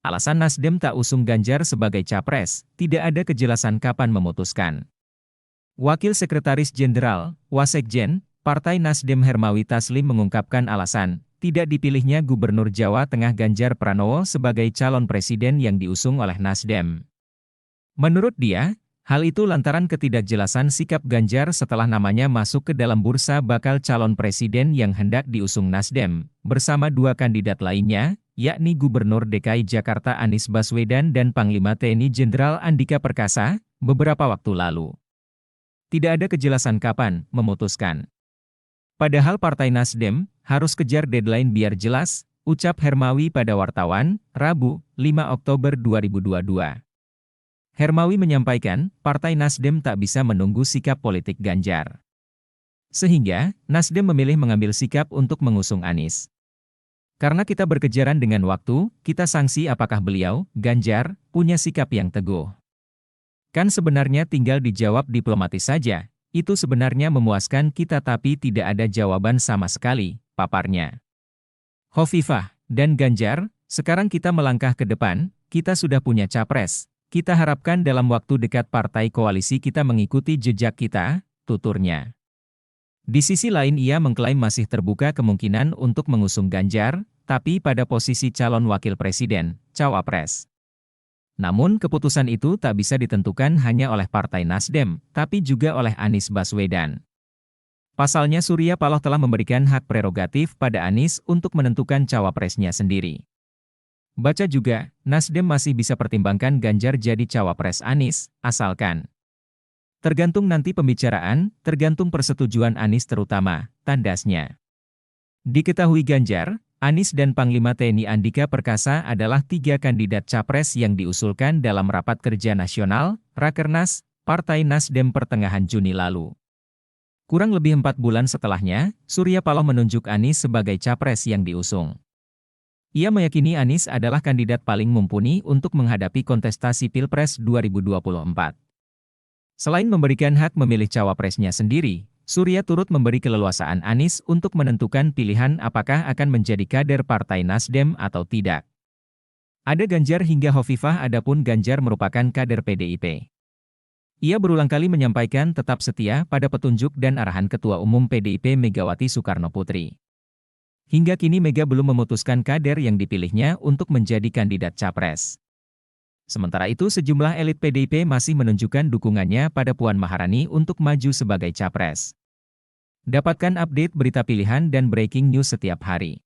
Alasan Nasdem tak usung Ganjar sebagai capres, tidak ada kejelasan kapan memutuskan. Wakil Sekretaris Jenderal, Wasekjen, Partai Nasdem Hermawi Taslim mengungkapkan alasan, tidak dipilihnya Gubernur Jawa Tengah Ganjar Pranowo sebagai calon presiden yang diusung oleh Nasdem. Menurut dia, hal itu lantaran ketidakjelasan sikap Ganjar setelah namanya masuk ke dalam bursa bakal calon presiden yang hendak diusung Nasdem, bersama dua kandidat lainnya, yakni Gubernur DKI Jakarta Anies Baswedan dan Panglima TNI Jenderal Andika Perkasa, beberapa waktu lalu. Tidak ada kejelasan kapan memutuskan. Padahal Partai Nasdem harus kejar deadline biar jelas, ucap Hermawi pada wartawan, Rabu, 5 Oktober 2022. Hermawi menyampaikan, Partai Nasdem tak bisa menunggu sikap politik Ganjar. Sehingga, Nasdem memilih mengambil sikap untuk mengusung Anies. Karena kita berkejaran dengan waktu, kita sanksi apakah beliau, Ganjar, punya sikap yang teguh. Kan sebenarnya tinggal dijawab diplomatis saja, itu sebenarnya memuaskan kita tapi tidak ada jawaban sama sekali, paparnya. Hovifah dan Ganjar, sekarang kita melangkah ke depan, kita sudah punya capres. Kita harapkan dalam waktu dekat partai koalisi kita mengikuti jejak kita, tuturnya. Di sisi lain ia mengklaim masih terbuka kemungkinan untuk mengusung Ganjar, tapi pada posisi calon wakil presiden, cawapres. Namun keputusan itu tak bisa ditentukan hanya oleh Partai Nasdem, tapi juga oleh Anies Baswedan. Pasalnya Surya Paloh telah memberikan hak prerogatif pada Anies untuk menentukan cawapresnya sendiri. Baca juga, Nasdem masih bisa pertimbangkan Ganjar jadi cawapres Anies, asalkan. Tergantung nanti pembicaraan, tergantung persetujuan Anies terutama, tandasnya. Diketahui Ganjar, Anies dan Panglima TNI Andika Perkasa adalah 3 kandidat capres yang diusulkan dalam Rapat Kerja Nasional, Rakernas, Partai Nasdem pertengahan Juni lalu. Kurang lebih 4 bulan setelahnya, Surya Paloh menunjuk Anies sebagai capres yang diusung. Ia meyakini Anies adalah kandidat paling mumpuni untuk menghadapi kontestasi Pilpres 2024. Selain memberikan hak memilih cawapresnya sendiri, Surya turut memberi keleluasaan Anies untuk menentukan pilihan apakah akan menjadi kader Partai Nasdem atau tidak. Ada Ganjar hingga Hovifah, adapun Ganjar merupakan kader PDIP. Ia berulang kali menyampaikan tetap setia pada petunjuk dan arahan Ketua Umum PDIP Megawati Soekarnoputri. Hingga kini Mega belum memutuskan kader yang dipilihnya untuk menjadi kandidat capres. Sementara itu sejumlah elit PDIP masih menunjukkan dukungannya pada Puan Maharani untuk maju sebagai capres. Dapatkan update berita pilihan dan breaking news setiap hari.